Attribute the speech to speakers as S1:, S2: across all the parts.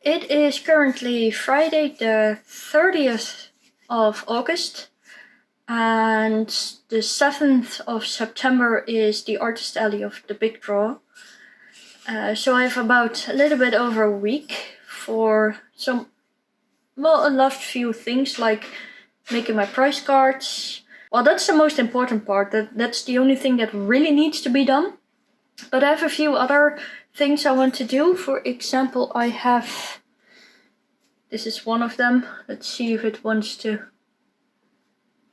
S1: It is currently Friday the 30th of August, and the 7th of September is the Artist Alley of the Big Draw. So I have about a little bit over a week for a last few things like making my price cards. Well, that's the most important part. That's the only thing that really needs to be done. But I have a few other things I want to do. For example, this is one of them. Let's see if it wants to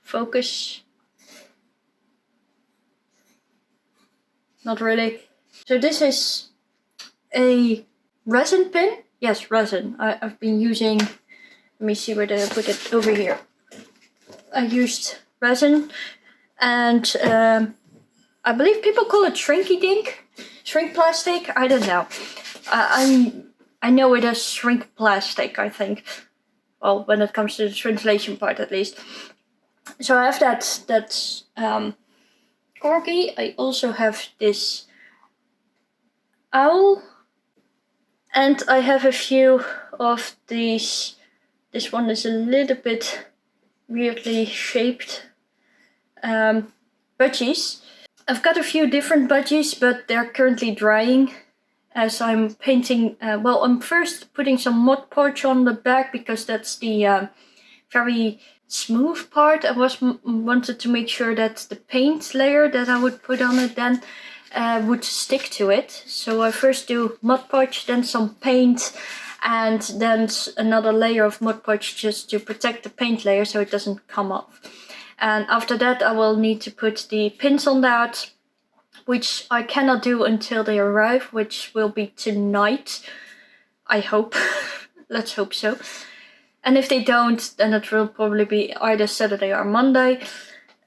S1: focus. Not really. So this is a resin pin. Yes, resin. I've been using, let me see where to put it, over here. I used resin, and I believe people call it shrink plastic. I don't know. I know it as shrink plastic, I think. Well, when it comes to the translation part, at least. So I have that corgi. I also have this owl, and I have a few of these. This one is a little bit weirdly shaped budgies. I've got a few different budgies, but they're currently drying as I'm painting. I'm first putting some Mod Podge on the back because that's the very smooth part. I wanted to make sure that the paint layer that I would put on it then would stick to it. So I first do Mod Podge, then some paint, and then another layer of Mod Podge just to protect the paint layer so it doesn't come off. And after that I will need to put the pins on that, which I cannot do until they arrive, which will be tonight, I hope. Let's hope so. And if they don't, then it will probably be either Saturday or Monday.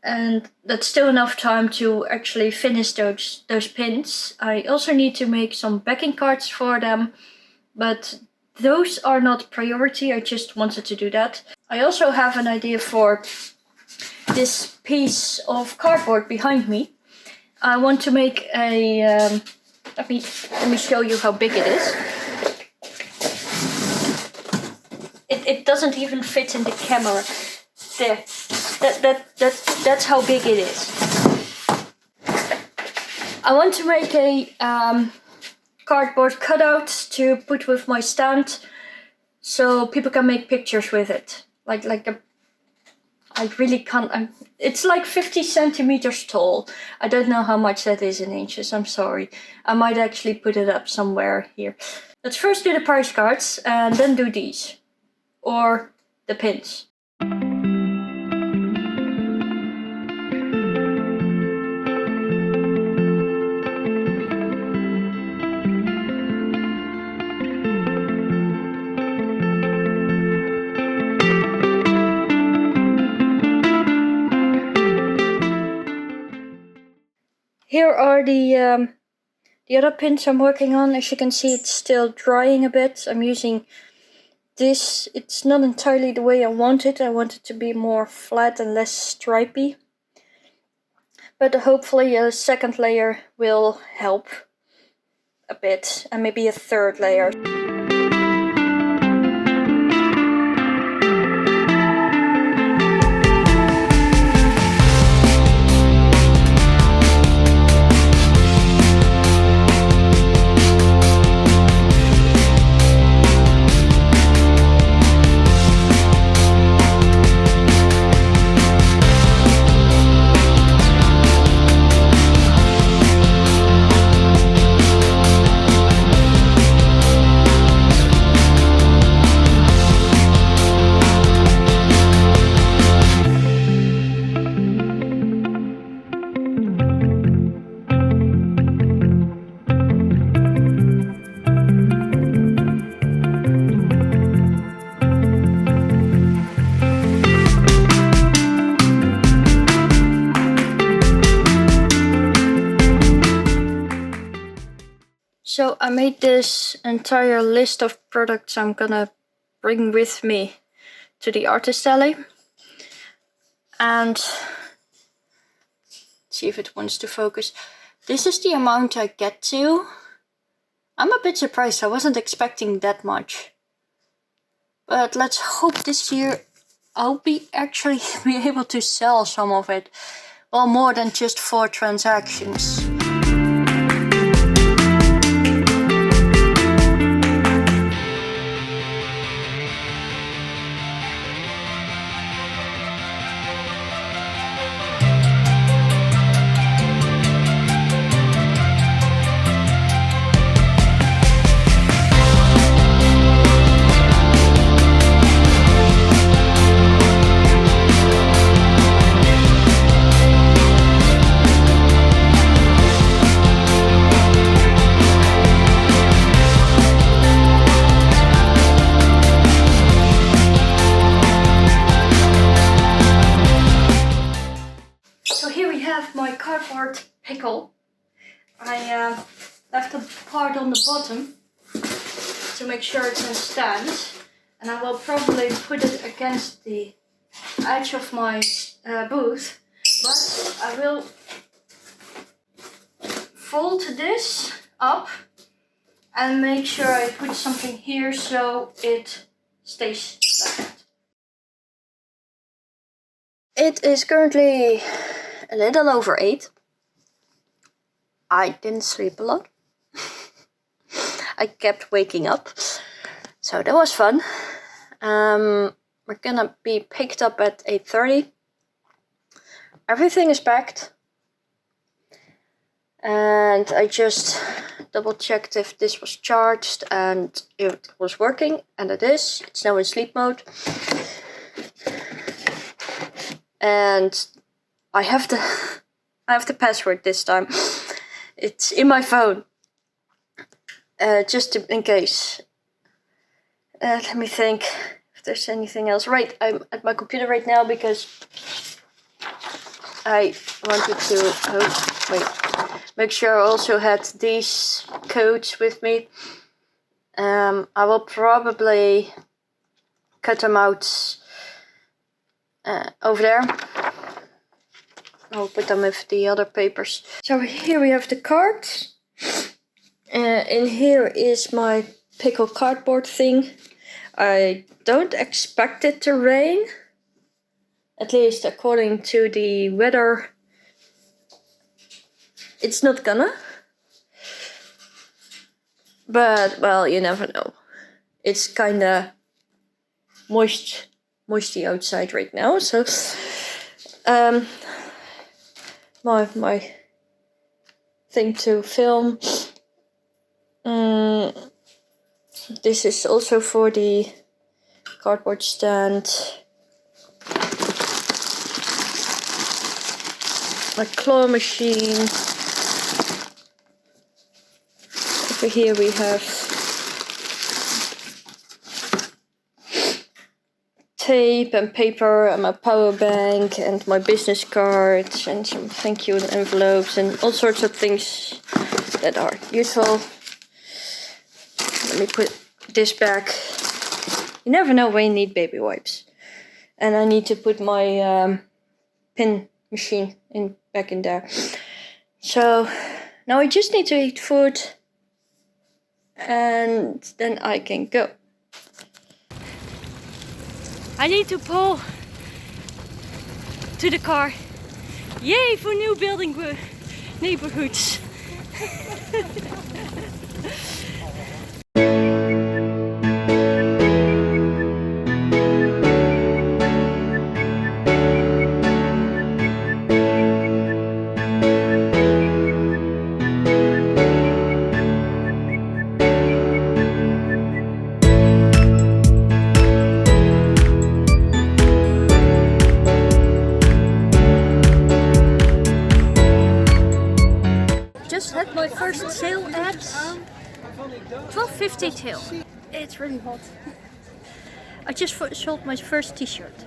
S1: And that's still enough time to actually finish those pins. I also need to make some backing cards for them, but those are not priority. I just wanted to do that. I also have an idea for this piece of cardboard behind me. I want to make a, let me show you how big it is. It doesn't even fit in the camera. There, that's how big it is. I want to make a cardboard cutout to put with my stand, so people can make pictures with it. I really can't. It's like 50 centimeters tall. I don't know how much that is in inches. I'm sorry. I might actually put it up somewhere here. Let's first do the price cards and then do these. Or the pins. Here are the other pins I'm working on. As you can see, it's still drying a bit. I'm using this. It's not entirely the way I want it. I want it to be more flat and less stripy. But hopefully a second layer will help a bit, and maybe a third layer. So I made this entire list of products I'm gonna bring with me to the Artist Alley. And see if it wants to focus. This is the amount I get to. I'm a bit surprised. I wasn't expecting that much. But let's hope this year I'll be able to sell some of it. Well, more than just 4 transactions. So here we have my cardboard pickle. I left a part on the bottom to make sure it's in stand, and I will probably put it against the edge of my booth, but I will fold this up and make sure I put something here so it stays like that. It is currently a little over 8. I didn't sleep a lot. I kept waking up, so that was fun. We're gonna be picked up at 8:30. Everything is packed, and I just double checked if this was charged and if it was working, and it is. It's now in sleep mode. And I have the password this time. It's in my phone, just in case. Let me think if there's anything else. Right, I'm at my computer right now because I wanted to make sure I also had these codes with me. I will probably cut them out over there. I'll put them with the other papers. So here we have the cards. In here is my pickle cardboard thing. I don't expect it to rain. At least according to the weather. It's not gonna. But, well, you never know. It's kinda moisty outside right now, so my thing to film. This is also for the cardboard stand. My claw machine. Over here we have tape and paper and my power bank and my business cards and some thank you envelopes and all sorts of things that are useful. Let me put this back. You never know when you need baby wipes. And I need to put my pin machine back in there. So now I just need to eat food and then I can go. I need to pull to the car. Yay for new building neighborhoods. Had my first sale at 12.50 till. It's really hot. I just sold my first t-shirt.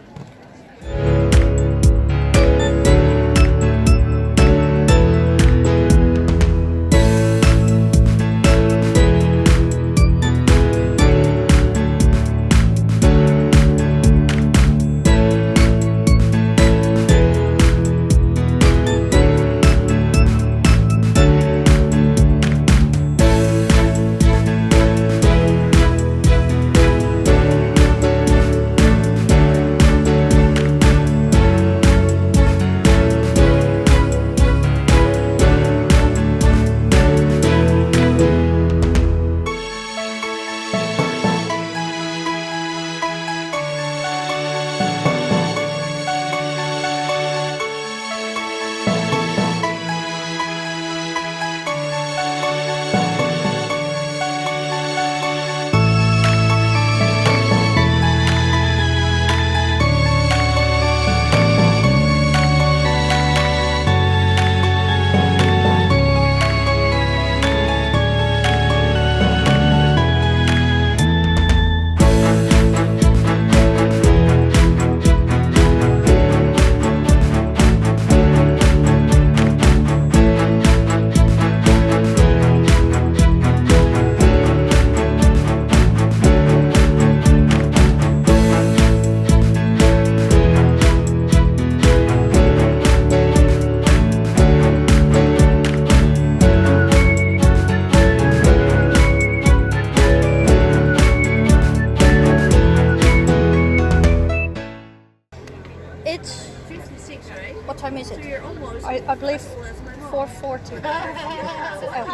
S1: is it?
S2: So you're almost.
S1: I believe
S2: as my mom.
S1: 4:40.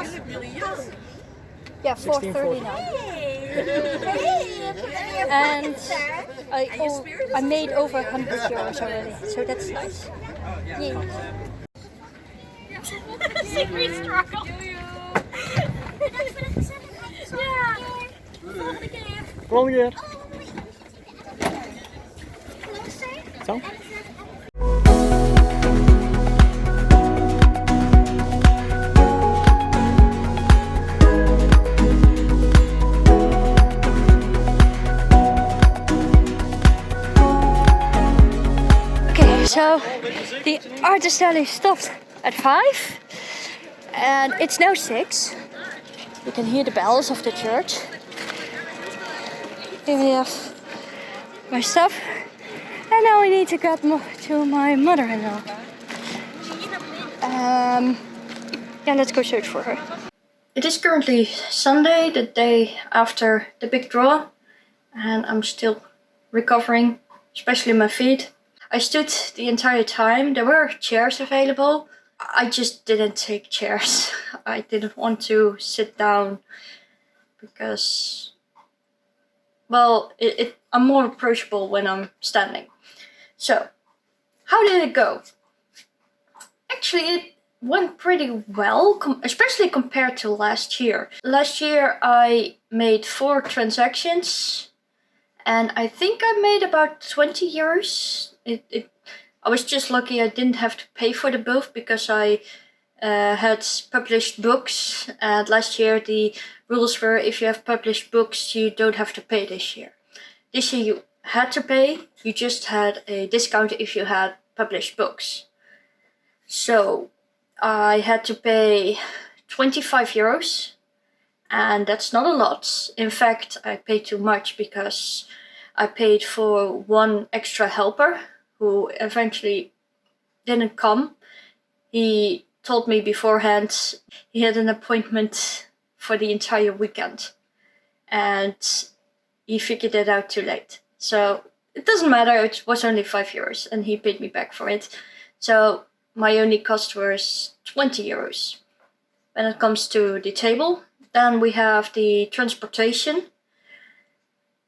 S2: You look really young.
S1: Yeah, 4:30 now. And I made over 100 euros already, so that's nice. Yeah.
S2: Secret struggle. Ja. Volgende keer.
S3: Volgende keer. Zo.
S1: Okay, so the artist alley stopped at 5 and it's now 6. You can hear the bells of the church. Here we have my stuff. And now we need to get to my mother-in-law. Yeah, let's go search for her. It is currently Sunday, the day after the big draw. And I'm still recovering, especially my feet. I stood the entire time. There were chairs available. I just didn't take chairs. I didn't want to sit down because, well, I'm more approachable when I'm standing. So, how did it go? Actually, it went pretty well, especially compared to last year. Last year I made 4 transactions and I think I made about 20 euros. I was just lucky I didn't have to pay for the both because I had published books, and last year the rules were if you have published books you don't have to pay this year. This year you had to pay, you just had a discount if you had published books. So I had to pay 25 euros and that's not a lot. In fact, I paid too much because I paid for one extra helper who eventually didn't come. He told me beforehand he had an appointment for the entire weekend and he figured it out too late. So it doesn't matter, it was only 5 euros and he paid me back for it. So my only cost was 20 euros. When it comes to the table, then we have the transportation.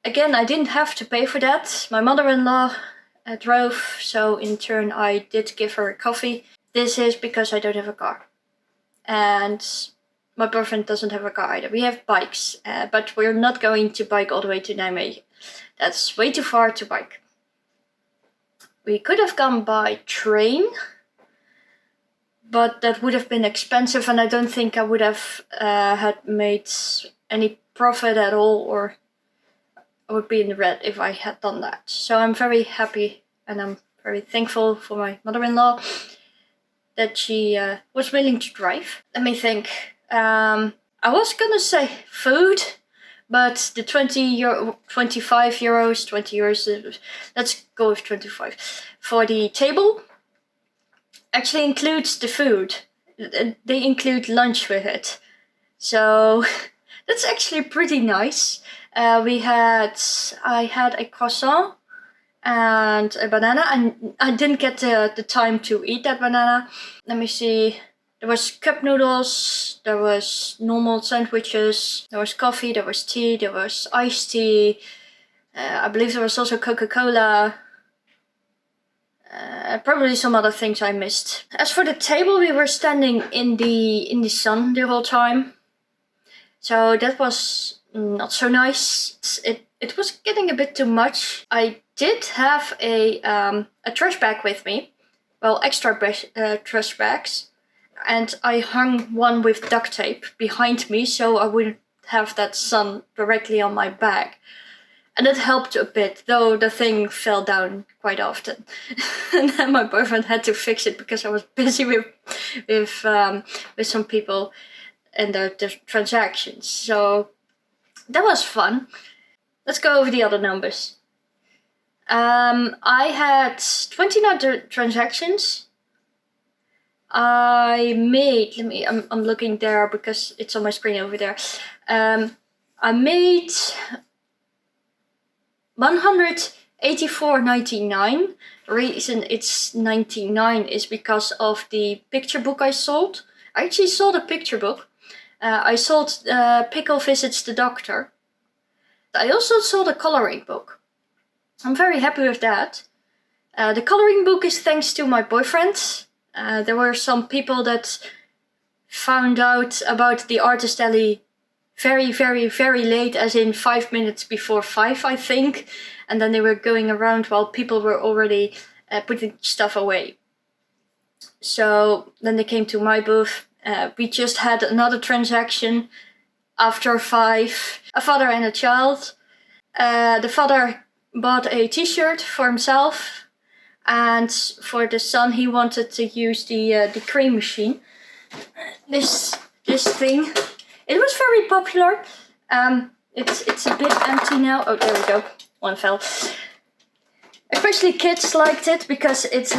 S1: Again, I didn't have to pay for that. My mother-in-law drove, so in turn I did give her a coffee. This is because I don't have a car. And my boyfriend doesn't have a car either. We have bikes, but we're not going to bike all the way to Nijmegen. That's way too far to bike. We could have gone by train, but that would have been expensive and I don't think I would have had made any profit at all, or I would be in the red if I had done that. So I'm very happy and I'm very thankful for my mother-in-law that she was willing to drive. Let me think. I was gonna say food, but the 25 euros, 20 euros, let's go with 25 for the table. Actually includes the food. They include lunch with it. So that's actually pretty nice. I had a croissant and a banana, and I didn't get the time to eat that banana. Let me see. There was cup noodles, there was normal sandwiches, there was coffee, there was tea, there was iced tea. I believe there was also Coca-Cola. Probably some other things I missed. As for the table, we were standing in the sun the whole time. So that was not so nice. It was getting a bit too much. I did have a trash bag with me. Well, extra trash bags. And I hung one with duct tape behind me so I wouldn't have that sun directly on my bag. And that helped a bit, though the thing fell down quite often. And then my boyfriend had to fix it because I was busy with some people and the transactions. So that was fun. Let's go over the other numbers. I had 29 transactions. I made, I'm looking there because it's on my screen over there. I made 180 84.99. The reason it's 99 is because of the picture book I sold. I actually sold a picture book. I sold Pickle Visits the Doctor. I also sold a coloring book. I'm very happy with that. The coloring book is thanks to my boyfriend. There were some people that found out about the Artist Alley very, very, very late, as in 5 minutes before 5, I think. And then they were going around while people were already putting stuff away. So then they came to my booth. We just had another transaction after 5, a father and a child. The father bought a t-shirt for himself, and for the son he wanted to use the cream machine. This thing, it was very popular. It's a bit empty now. Oh, there we go. One fell. Especially kids liked it because it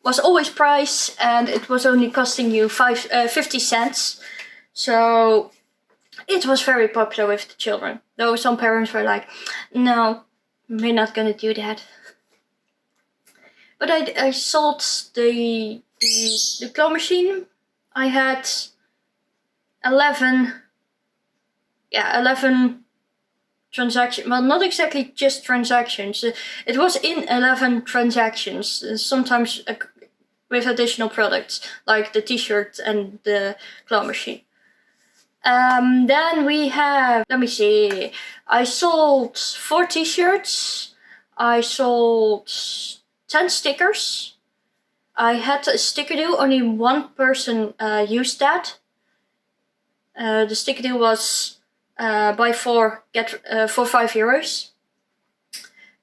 S1: was always price and it was only costing you 50 cents. So it was very popular with the children. Though some parents were like, no, we're not gonna do that. But I sold the claw machine. I had 11 transactions. Well, not exactly just transactions. It was in 11 transactions, sometimes with additional products, like the t-shirt and the claw machine. Then we have, let me see, I sold 4 t-shirts, I sold 10 stickers. I had a sticker deal, only one person used that. The sticker deal was buy 4, get for €5.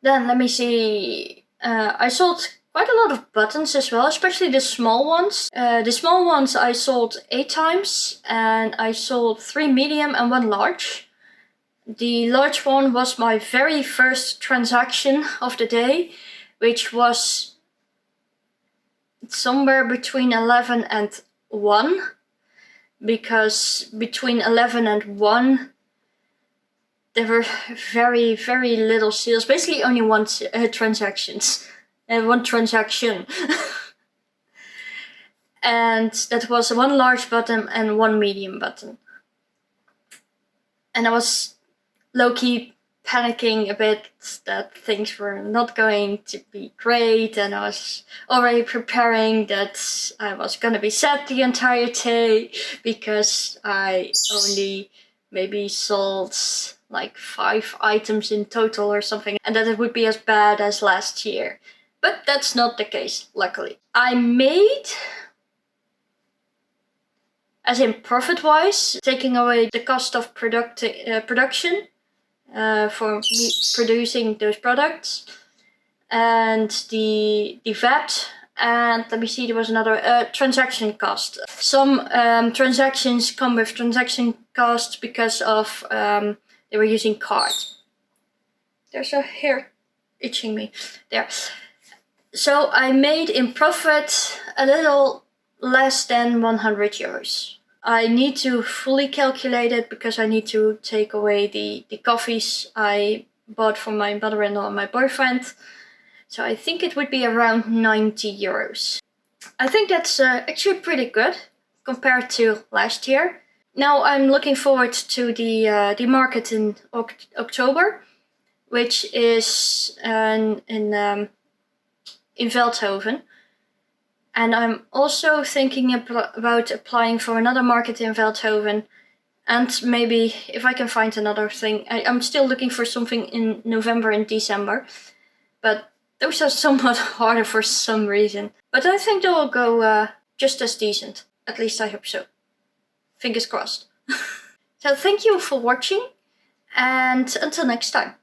S1: Then let me see, I sold quite a lot of buttons as well, especially the small ones. The small ones I sold 8 times, and I sold 3 medium and 1 large. The large one was my very first transaction of the day, which was somewhere between 11 and 1, because between 11 and 1 there were very, very little sales. Basically only one transaction. And that was 1 large button and 1 medium button. And I was low-key panicking a bit that things were not going to be great, and I was already preparing that I was gonna be sad the entire day because I only maybe sold like 5 items in total or something, and that it would be as bad as last year. But that's not the case, luckily. I made, as in profit-wise, taking away the cost of production for me producing those products, and the VAT, and let me see, there was another transaction cost. Some transactions come with transaction costs because of they were using card. There's a hair itching me there. So I made in profit a little less than €100. I need to fully calculate it because I need to take away the coffees I bought for my mother-in-law and my boyfriend. So I think it would be around €90. I think that's actually pretty good compared to last year. Now I'm looking forward to the market in October, which is in Veldhoven. And I'm also thinking about applying for another market in Veldhoven, and maybe if I can find another thing. I'm still looking for something in November and December, but those are somewhat harder for some reason. But I think they will go just as decent. At least I hope so. Fingers crossed. So thank you for watching, and until next time.